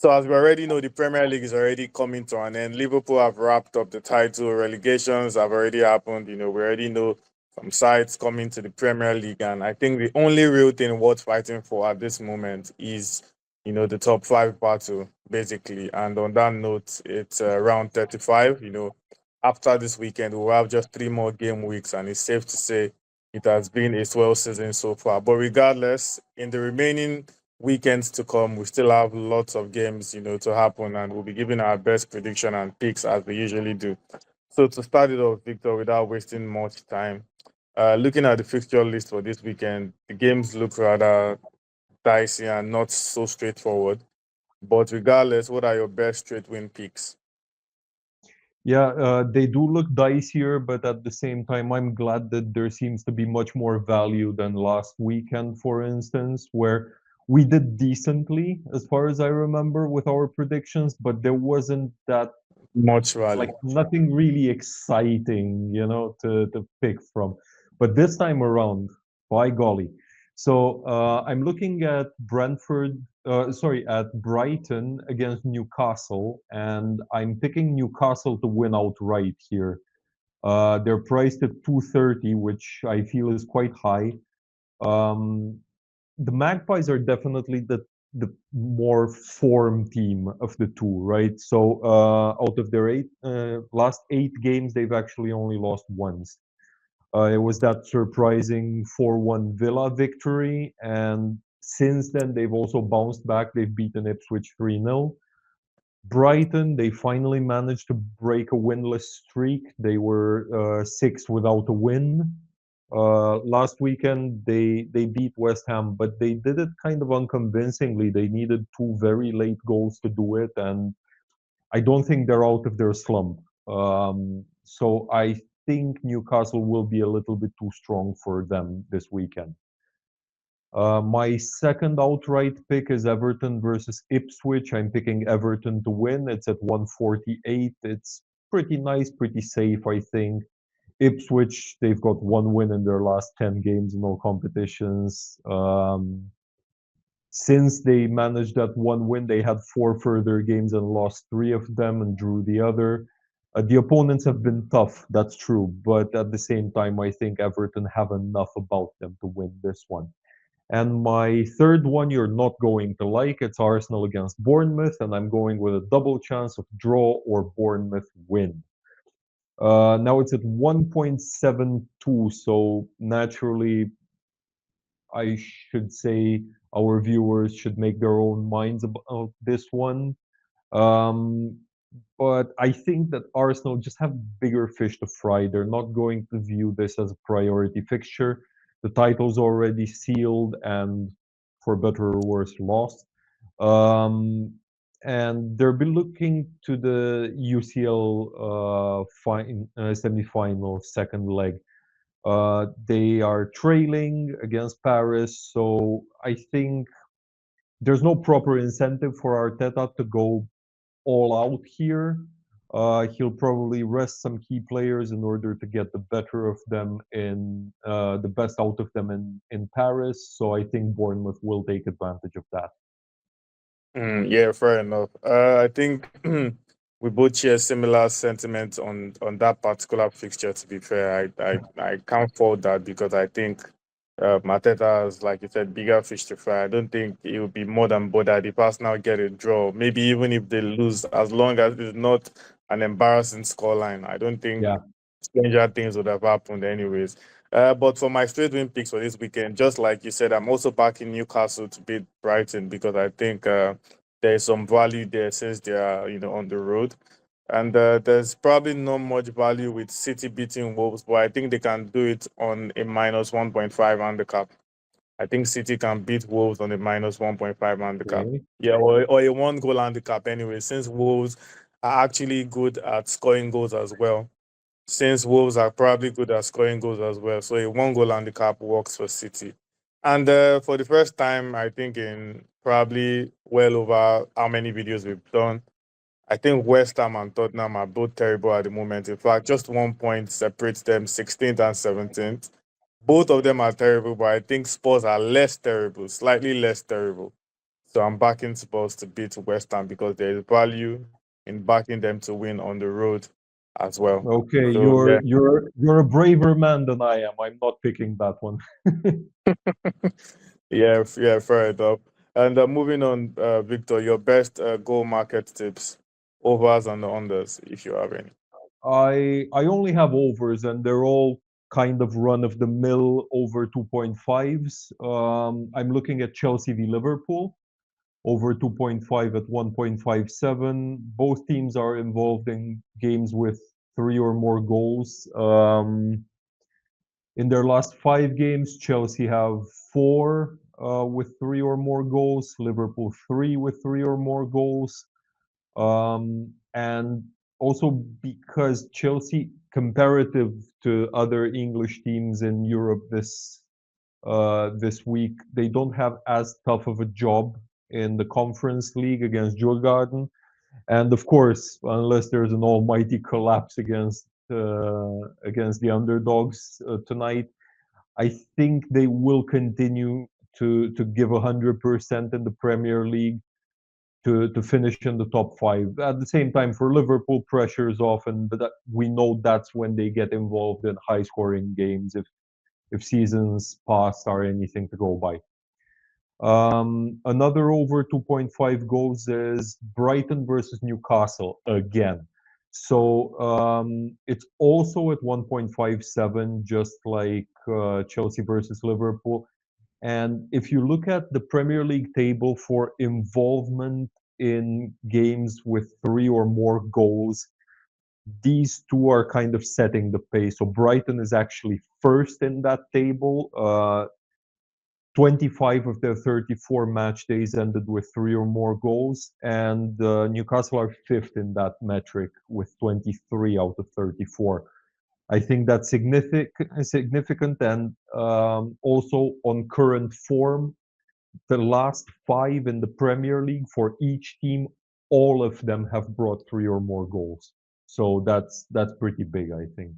So as we already know, the Premier League is already coming to an end. Liverpool have wrapped up the title. Relegations have already happened. We already know some sides coming to the Premier League, and I think the only real thing worth fighting for at this moment is, the top five battle, basically. And on that note, it's round 35. After this weekend, we'll have just three more game weeks, and it's safe to say it has been a swell season so far. But regardless, in the remaining weekends to come, we still have lots of games, to happen, and we'll be giving our best prediction and picks as we usually do. So to start it off, Victor, without wasting much time, looking at the fixture list for this weekend, the games look rather dicey and not so straightforward. But regardless, what are your best straight win picks? Yeah, they do look dicier, but at the same time, I'm glad that there seems to be much more value than last weekend, for instance, where we did decently, as far as I remember, with our predictions, but there wasn't that, Much like, value. nothing really exciting, to pick from. But this time around, by golly. So I'm looking at at Brighton against Newcastle, and I'm picking Newcastle to win outright here. They're priced at 230, which I feel is quite high. Um, the Magpies are definitely the more form team of the two, right? So out of their last eight games, they've actually only lost once. It was that surprising 4-1 Villa victory, and since then they've also bounced back. They've beaten Ipswich 3-0. Brighton, they finally managed to break a winless streak. They were six without a win. Last weekend, they beat West Ham, but they did it kind of unconvincingly. They needed two very late goals to do it, and I don't think they're out of their slump. So I think Newcastle will be a little bit too strong for them this weekend. My second outright pick is Everton versus Ipswich. I'm picking Everton to win. It's at 148. It's pretty nice, pretty safe, I think. Ipswich, they've got one win in their last 10 games in all competitions. Since they managed that one win, they had four further games and lost three of them and drew the other. The opponents have been tough, that's true, but at the same time, I think Everton have enough about them to win this one. And my third one you're not going to like, it's Arsenal against Bournemouth, and I'm going with a double chance of draw or Bournemouth win. Now it's at 1.72, so naturally I should say our viewers should make their own minds about this one. Um, but I think that Arsenal just have bigger fish to fry. They're not going to view this as a priority fixture. The title's already sealed and, for better or worse, lost. Um, and they'll be looking to the UCL semi-final second leg. They are trailing against Paris, so I think there's no proper incentive for Arteta to go all out here. He'll probably rest some key players in order to get the better of them in the best out of them in Paris. So I think Bournemouth will take advantage of that. Yeah, fair enough. I think we both share similar sentiments on that particular fixture. To be fair, I can't fault that because I think Mateta has, like you said, bigger fish to fry. I don't think it will be more than bothered if Arsenal get a draw. Maybe even if they lose, as long as it's not an embarrassing scoreline. I don't think Yeah. stranger things would have happened anyways. But for my straight win picks for this weekend, just like you said, I'm also backing Newcastle to beat Brighton because I think there's some value there since they are, on the road. And there's probably not much value with City beating Wolves, but I think they can do it on a minus 1.5 handicap. I think City can beat Wolves on a minus 1.5 handicap. Okay. Yeah, or a one goal handicap anyway, since Wolves are actually good at scoring goals as well. Since Wolves are probably good at scoring goals as well. So a one goal handicap works for City. And for the first time, I think in probably well over how many videos we've done, I think West Ham and Tottenham are both terrible at the moment. In fact, just 1 point separates them, 16th and 17th. Both of them are terrible, but I think Spurs are less terrible, slightly less terrible. So I'm backing Spurs to beat West Ham because there is value in backing them to win on the road as well. Okay, So yeah. you're a braver man than I am. I'm not picking that one. Yeah, fair enough. And moving on, Victor, your best goal market tips, overs and unders, if you have any. I only have overs, and they're all kind of run of the mill over 2.5s. I'm looking at Chelsea v Liverpool over 2.5 at 1.57. Both teams are involved in games with three or more goals. In their last five games, Chelsea have four with three or more goals, Liverpool three with three or more goals. And also because Chelsea, comparative to other English teams in Europe this week, they don't have as tough of a job in the Conference League against Djurgården. And of course, unless there's an almighty collapse against the underdogs tonight, I think they will continue to give 100% in the Premier League to finish in the top five. At the same time, for Liverpool, pressure is often, but we know that's when they get involved in high-scoring games if seasons past are anything to go by. Another over 2.5 goals is Brighton versus Newcastle again. So it's also at 1.57, just like Chelsea versus Liverpool. And if you look at the Premier League table for involvement in games with three or more goals, these two are kind of setting the pace. So Brighton is actually first in that table. 25 of their 34 match days ended with three or more goals, and Newcastle are fifth in that metric with 23 out of 34. I think that's significant, and also on current form, the last five in the Premier League for each team, all of them have brought three or more goals. So that's pretty big, I think.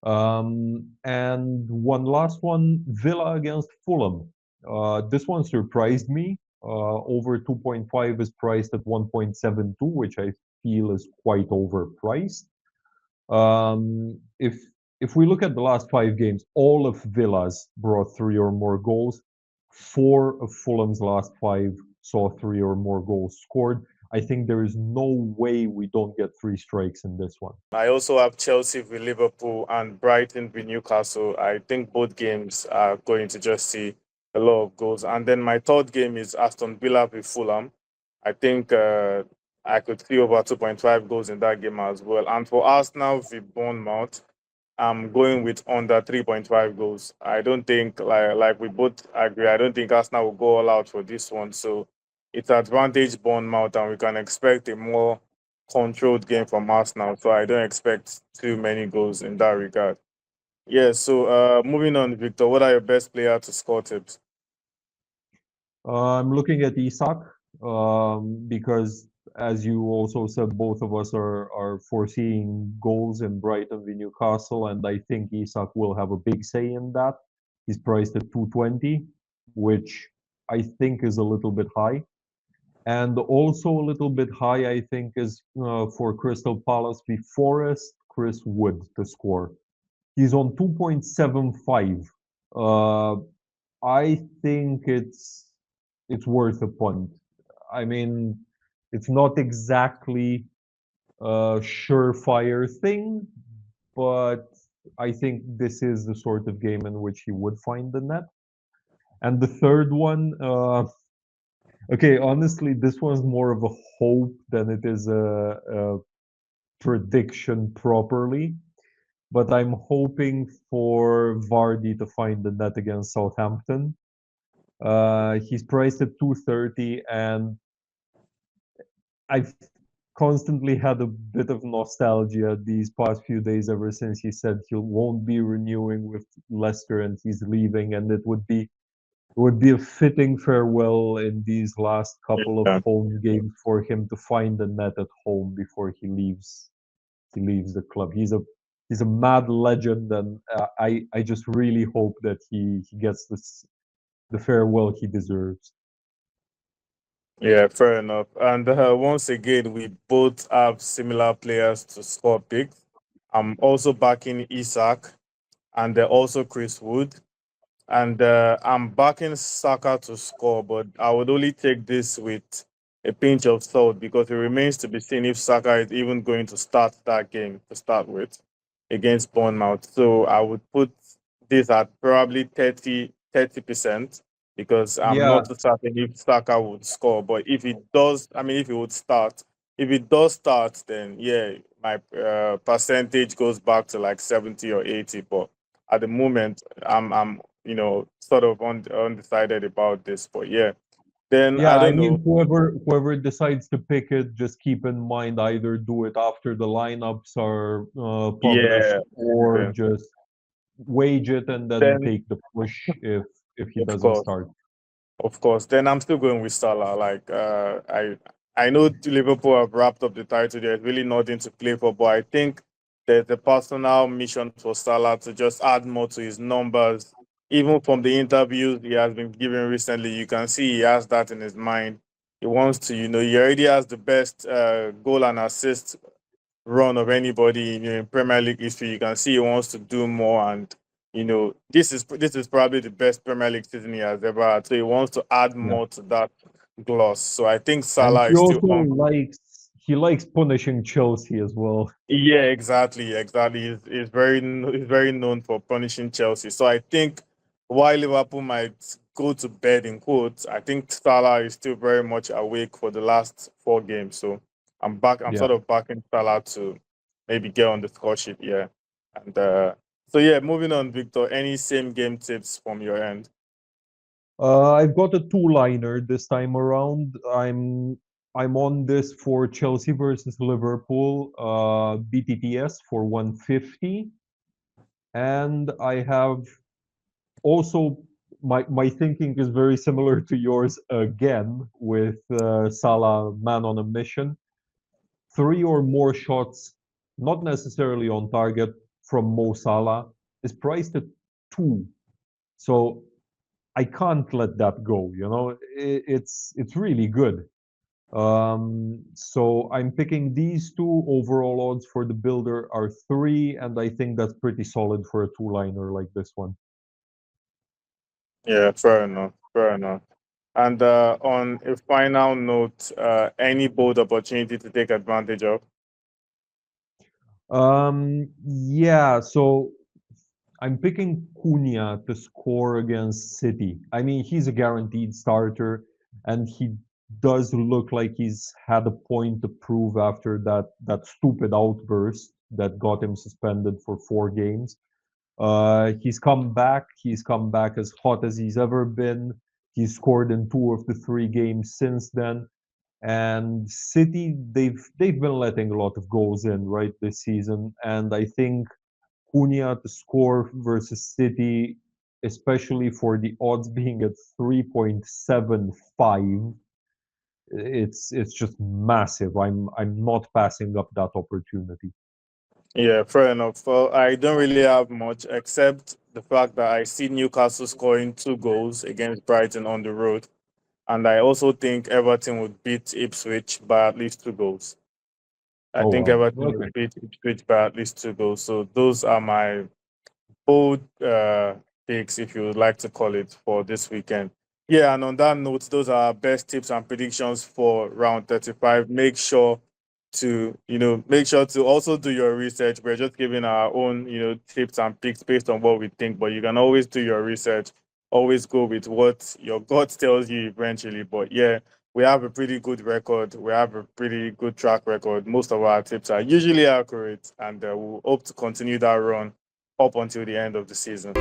And one last one, Villa against Fulham. This one surprised me. Over 2.5 is priced at 1.72, which I feel is quite overpriced. If we look at the last five games, all of Villa's brought three or more goals. Four of Fulham's last five saw three or more goals scored. I think there is no way we don't get three strikes in this one. I also have Chelsea with Liverpool and Brighton with Newcastle. I think both games are going to just see a lot of goals. And then my third game is Aston Villa with Fulham. I think I could see over 2.5 goals in that game as well. And for Arsenal with Bournemouth, I'm going with under 3.5 goals. I don't think, like we both agree, I don't think Arsenal will go all out for this one. So it's advantage Bournemouth, and we can expect a more controlled game from Arsenal. So I don't expect too many goals in that regard. Yeah, so moving on, Victor, what are your best player to score tips? I'm looking at Isak because, as you also said, both of us are foreseeing goals in Brighton v Newcastle, and I think Isak will have a big say in that. He's priced at 220, which I think is a little bit high. And also a little bit high, I think, is for Crystal Palace v Forest, Chris Wood to score. He's on 2.75. Uh, I think it's worth a punt. I mean, it's not exactly a surefire thing, but I think this is the sort of game in which he would find the net. And the third one, okay, honestly, this one's more of a hope than it is a prediction properly. But I'm hoping for Vardy to find the net against Southampton. He's priced at 230, and I've constantly had a bit of nostalgia these past few days ever since he said he won't be renewing with Leicester and he's leaving, and it would be a fitting farewell in these last couple of Yeah. home games for him to find the net at home before he leaves the club. He's a mad legend, and I just really hope that he gets the farewell he deserves. Yeah, fair enough. And once again, we both have similar players to score picks. I'm also backing Isak and also Chris Wood. And I'm backing Saka to score, but I would only take this with a pinch of salt because it remains to be seen if Saka is even going to start that game to start with against Bournemouth. So I would put this at probably 30% because I'm Yeah, not certain if Saka would score. But if it does, I mean, if it would start, if it does start, then yeah, my percentage goes back to like 70 or 80. But at the moment, I'm sort of undecided about this, but yeah. Then yeah. I I don't know. mean, whoever decides to pick it, just keep in mind either do it after the lineups are published, Yeah, or then, just wage it and then then take the push if he of doesn't course, start. of course. Then I'm still going with Salah. Like I know Liverpool have wrapped up the title. There's really nothing to play for, but I think there's a personal mission for Salah to just add more to his numbers. Even from the interviews he has been given recently, you can see he has that in his mind. He wants to, he already has the best goal and assist run of anybody in Premier League history. You can see he wants to do more, and this is probably the best Premier League season he has ever had. So he wants to add Yeah. more to that gloss. So I think And Salah he is still also on. likes punishing Chelsea as well. Yeah, exactly, exactly. He's very known for punishing Chelsea. So I think while Liverpool might go to bed in quotes, I think Salah is still very much awake for the last four games. So I'm back. I'm Yeah. sort of backing Salah to maybe get on the score sheet. Yeah, and so yeah, moving on, Victor. Any same game tips from your end? I've got a two-liner this time around. I'm on this for Chelsea versus Liverpool, BTTS for 150, and I have also my thinking is very similar to yours again with Salah man on a mission. Three or more shots, not necessarily on target from Mo Salah, is priced at two. So I can't let that go. It's really good. So I'm picking these two. Overall odds for the builder are three, and I think that's pretty solid for a two-liner like this one. Yeah, fair enough. Fair enough. And on a final note, any bold opportunity to take advantage of? Yeah, so I'm picking Cunha to score against City. I mean, he's a guaranteed starter, and he does look like he's had a point to prove after that stupid outburst that got him suspended for 4 games. He's come back. He's come back as hot as he's ever been. He's scored in 2 of the 3 games since then. And City, they've been letting a lot of goals in right this season, and I think Cunha to score versus City, especially for the odds being at 3.75, it's just massive. I'm not passing up that opportunity. Yeah, fair enough. Well, I don't really have much except the fact that I see Newcastle scoring two goals against Brighton on the road. And I also think Everton would beat Ipswich by at least two goals. I Oh think wow. Everton Okay. would beat Ipswich by at least two goals. So those are my bold picks, if you would like to call it, for this weekend. Yeah, and on that note, those are our best tips and predictions for round 35. Make sure to also do your research. We're just giving our own, tips and picks based on what we think, but you can always do your research. Always go with what your gut tells you eventually. But yeah, we have a pretty good record. We have a pretty good track record. Most of our tips are usually accurate, and we'll hope to continue that run up until the end of the season.